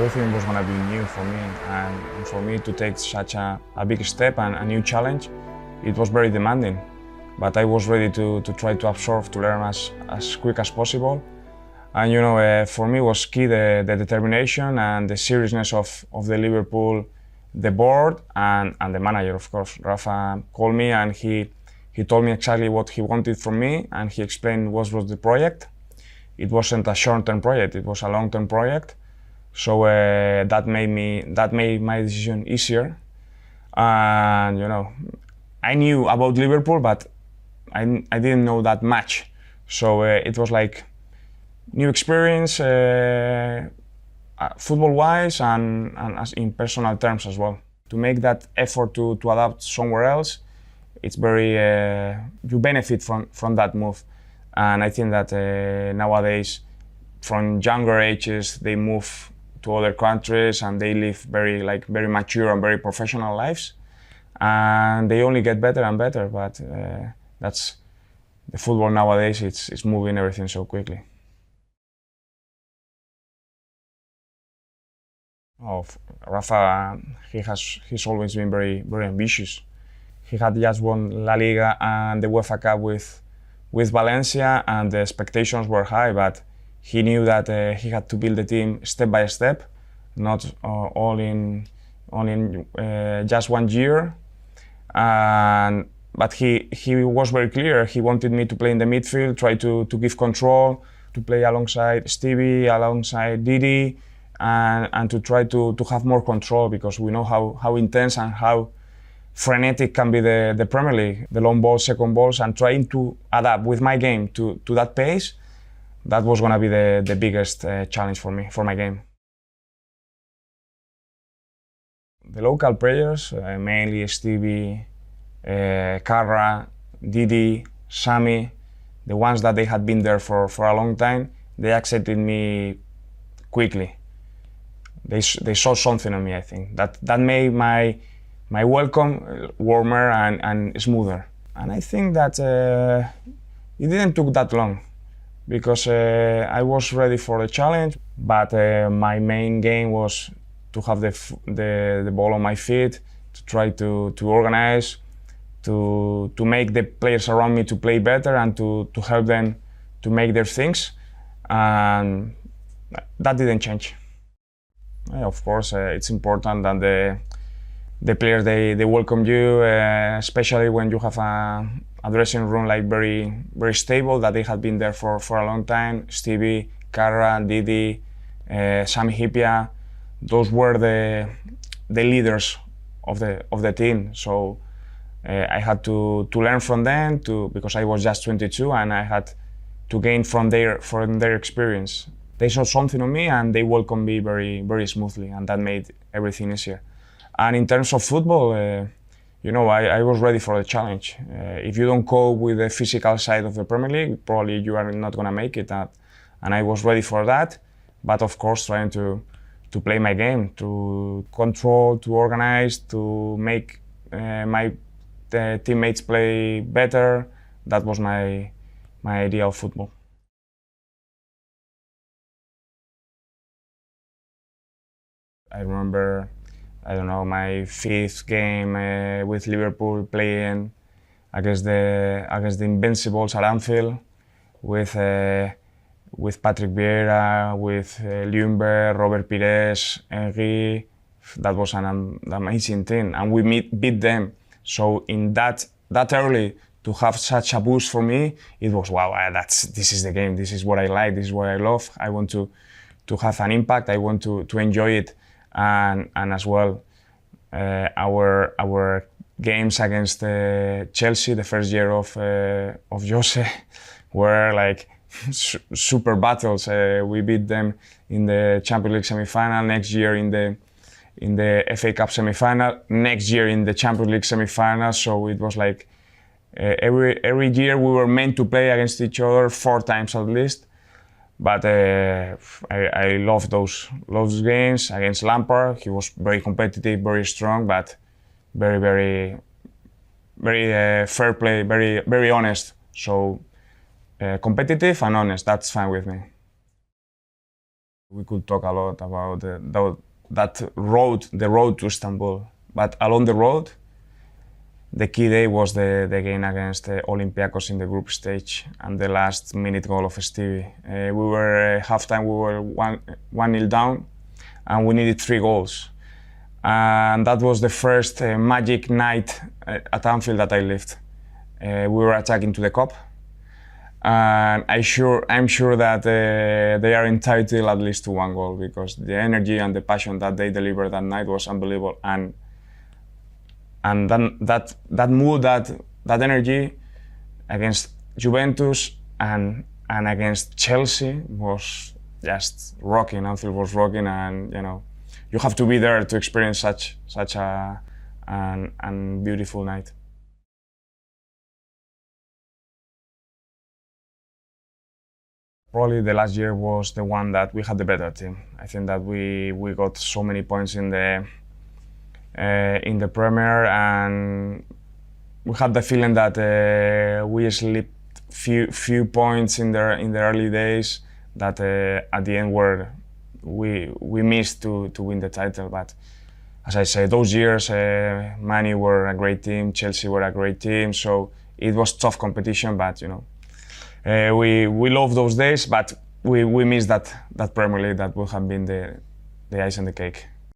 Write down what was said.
everything was gonna be new for me, and for me to take such a big step and a new challenge, it was very demanding. But I was ready to try to absorb, to learn as quick as possible. And you know, for me was key the determination and the seriousness of the Liverpool, the board and the manager, of course. Rafa called me and he told me exactly what he wanted from me, and he explained what was the project. It wasn't a short-term project, it was a long-term project. So that made my decision easier. And you know, I knew about Liverpool, but I didn't know that much. So it was like new experience, football-wise and as in personal terms as well. To make that effort to adapt somewhere else, it's very, you benefit from that move. And I think that nowadays, from younger ages, they move to other countries and they live very mature and very professional lives. And they only get better and better, but that's the football nowadays, it's moving everything so quickly. Oh, Rafa, he's always been very ambitious. He had just won La Liga and the UEFA Cup with Valencia, and the expectations were high, but he knew that he had to build the team step by step, not all in just 1 year. But he was very clear. He wanted me to play in the midfield, try to give control, to play alongside Xabi, alongside Didi, and to try to have more control, because we know how intense and how frenetic can be the Premier League, the long balls, second balls, and trying to adapt with my game to that pace. That was going to be the biggest challenge for me, for my game. The local players, mainly Stevie, Carra, Didi, Sammy, the ones that they had been there for a long time, they accepted me quickly. They saw something on me, I think. That made my welcome warmer and smoother. And I think that it didn't take that long, because I was ready for the challenge, but my main game was to have the ball on my feet, to try to organize, to make the players around me to play better and to help them to make their things. And that didn't change. Yeah, of course, it's important that the players, they welcome you, especially when you have a dressing room like very stable, that they had been there for a long time. Stevie, Carra, Didi, Sami Hyypiä, those were the leaders of the team. So I had to learn from them, because I was just 22 and I had to gain from their experience. They saw something on me and they welcomed me very smoothly, and that made everything easier. And in terms of football, you know, I was ready for the challenge. If you don't cope with the physical side of the Premier League, probably you are not going to make it. And I was ready for that, but of course trying to play my game, to control, to organize, to make my teammates play better. That was my idea of football. I remember, I don't know, my 5th game with Liverpool, playing against the Invincibles at Anfield with Patrick Vieira, with Ljungberg, Robert Pires, Henry. That was an amazing team, and we beat them. So in that early, to have such a boost for me, it was wow. This is the game. This is what I like. This is what I love. I want to have an impact. I want to enjoy it, and as well, our games against Chelsea, the first year of Jose, were like super battles. We beat them in the Champions League semi-final. Next year in the FA Cup semi-final. Next year in the Champions League semi-final. So it was like every year we were meant to play against each other 4 times at least. But I love those games against Lampard. He was very competitive, very strong, but very fair play, very honest. So competitive and honest, that's fine with me. We could talk a lot about that road, the road to Istanbul. But along the road, the key day was the game against Olympiacos in the group stage and the last minute goal of Xabi. We were halftime, we were 1-0 down, and we needed 3 goals. And that was the first magic night at Anfield that I lived. We were attacking to the cup, and I'm sure that they are entitled at least to 1 goal, because the energy and the passion that they delivered that night was unbelievable. And then that mood, that energy against Juventus and against Chelsea was just rocking. Anfield was rocking, and you know, you have to be there to experience such a beautiful night. Probably the last year was the one that we had the better team. I think that we got so many points in the Premier, and we had the feeling that we slipped few points in the early days that at the end we missed to win the title. But as I say, those years, Man U were a great team, Chelsea were a great team, so it was tough competition. But you know, we love those days, but we missed that Premier League that would have been the ice on the cake.